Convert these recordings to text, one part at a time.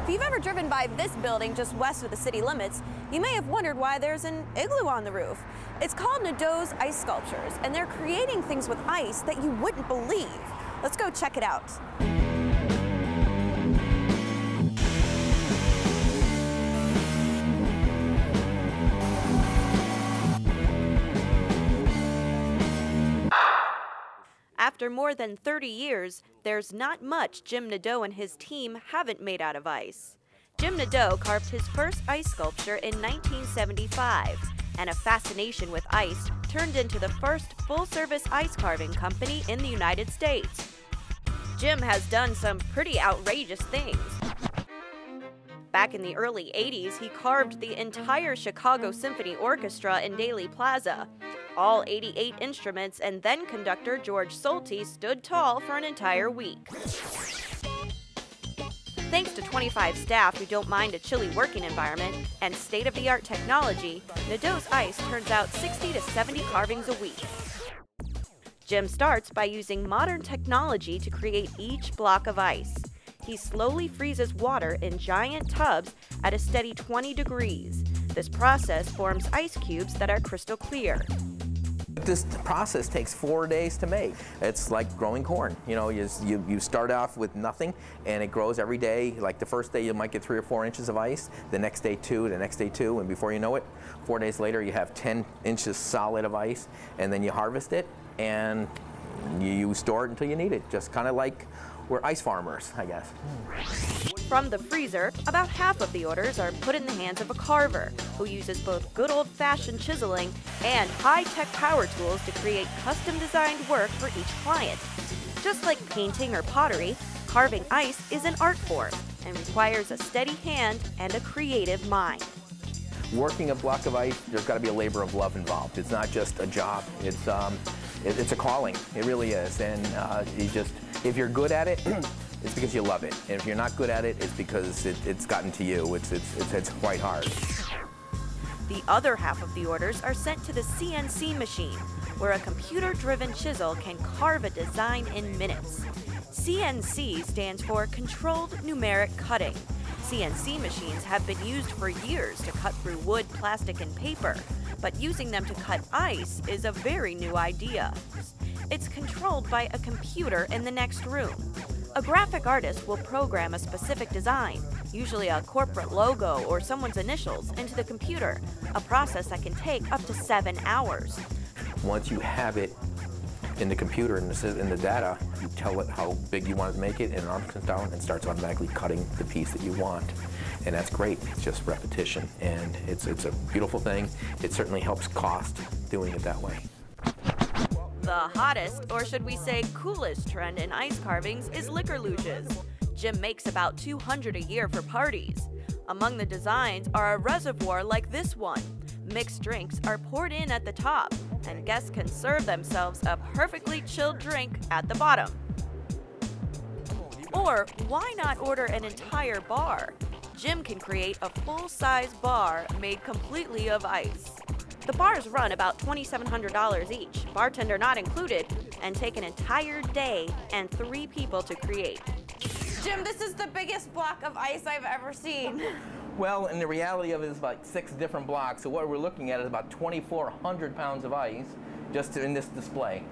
If you've ever driven by this building just west of the city limits, you may have wondered why there's an igloo on the roof. It's called Nadeau's Ice Sculptures, and they're creating things with ice that you wouldn't believe. Let's go check it out. After more than 30 years, there's not much Jim Nadeau and his team haven't made out of ice. Jim Nadeau carved his first ice sculpture in 1975, and a fascination with ice turned into the first full-service ice carving company in the United States. Jim has done some pretty outrageous things. Back in the early 80s, he carved the entire Chicago Symphony Orchestra in Daley Plaza. All 88 instruments and then conductor George Solti stood tall for an entire week. Thanks to 25 staff who don't mind a chilly working environment and state-of-the-art technology, Nadeau's ice turns out 60 to 70 carvings a week. Jim starts by using modern technology to create each block of ice. He slowly freezes water in giant tubs at a steady 20 degrees. This process forms ice cubes that are crystal clear. This process takes 4 days to make. It's like growing corn. You know, you start off with nothing, and it grows every day. Like the first day you might get 3 or 4 inches of ice, the next day 2, the next day 2, and before you know it, 4 days later you have 10 inches solid of ice, and then you harvest it, and you store it until you need it. Just kind of like we're ice farmers, I guess. From the freezer, about half of the orders are put in the hands of a carver, who uses both good old-fashioned chiseling and high-tech power tools to create custom-designed work for each client. Just like painting or pottery, carving ice is an art form and requires a steady hand and a creative mind. Working a block of ice, there's got to be a labor of love involved. It's not just a job. It's a calling. It really is. And if you're good at it, it's because you love it. And if you're not good at it, it's because it's gotten to you. It's quite hard. The other half of the orders are sent to the CNC machine, where a computer-driven chisel can carve a design in minutes. CNC stands for Controlled Numeric Cutting. CNC machines have been used for years to cut through wood, plastic, and paper, but using them to cut ice is a very new idea. It's controlled by a computer in the next room. A graphic artist will program a specific design, usually a corporate logo or someone's initials, into the computer, a process that can take up to 7 hours. Once you have it in the computer, in the data, you tell it how big you want to make it, and an arm comes down and starts automatically cutting the piece that you want. And that's great. It's just repetition, and it's a beautiful thing. It certainly helps cost doing it that way. The hottest, or should we say coolest, trend in ice carvings is liquor luges. Jim makes about 200 a year for parties. Among the designs are a reservoir like this one. Mixed drinks are poured in at the top, and guests can serve themselves a perfectly chilled drink at the bottom. Or why not order an entire bar? Jim can create a full-size bar made completely of ice. The bars run about $2,700 each, bartender not included, and take an entire day and 3 people to create. Jim, this is the biggest block of ice I've ever seen. Well, and the reality of it is about 6 different blocks, so what we're looking at is about 2,400 pounds of ice just in this display.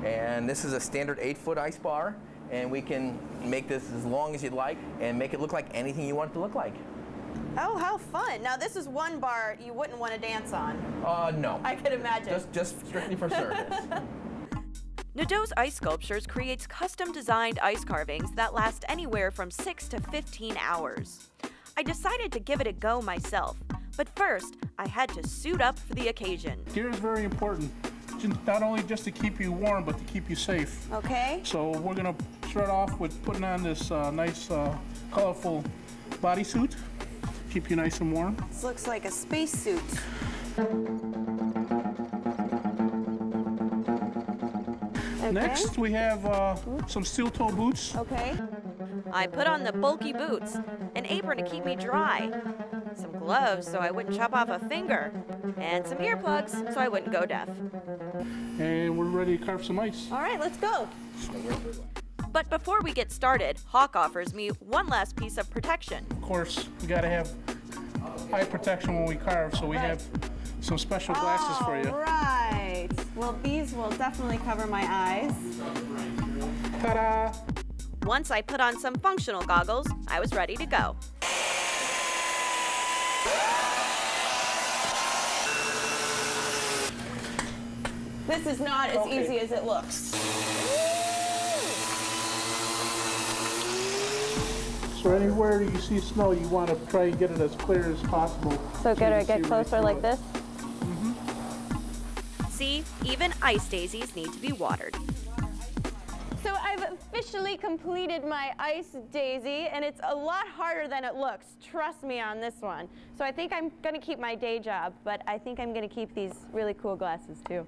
And this is a standard 8-foot ice bar, and we can make this as long as you'd like and make it look like anything you want it to look like. Oh, how fun. Now, this is one bar you wouldn't want to dance on. No. I could imagine. Just strictly for service. Nadeau's Ice Sculptures creates custom-designed ice carvings that last anywhere from 6 to 15 hours. I decided to give it a go myself, but first, I had to suit up for the occasion. Gear is very important, not only just to keep you warm, but to keep you safe. Okay. So we're gonna start off with putting on this nice, colorful bodysuit, keep you nice and warm. This looks like a space suit. Okay. Next, we have some steel-toe boots. Okay. I put on the bulky boots, an apron to keep me dry, some gloves so I wouldn't chop off a finger, and some earplugs so I wouldn't go deaf. And we're ready to carve some ice. All right, let's go. But before we get started, Hawk offers me one last piece of protection. Of course, we got to have eye protection when we carve, so we have some special glasses for you. Right. Well, these will definitely cover my eyes. Ta-da! Once I put on some functional goggles, I was ready to go. This is not as easy as it looks. So anywhere you see snow, you want to try and get it as clear as possible. So could I get closer like this? See, even ice daisies need to be watered. So I've officially completed my ice daisy, and it's a lot harder than it looks. Trust me on this one. So I think I'm going to keep my day job, but I think I'm going to keep these really cool glasses too.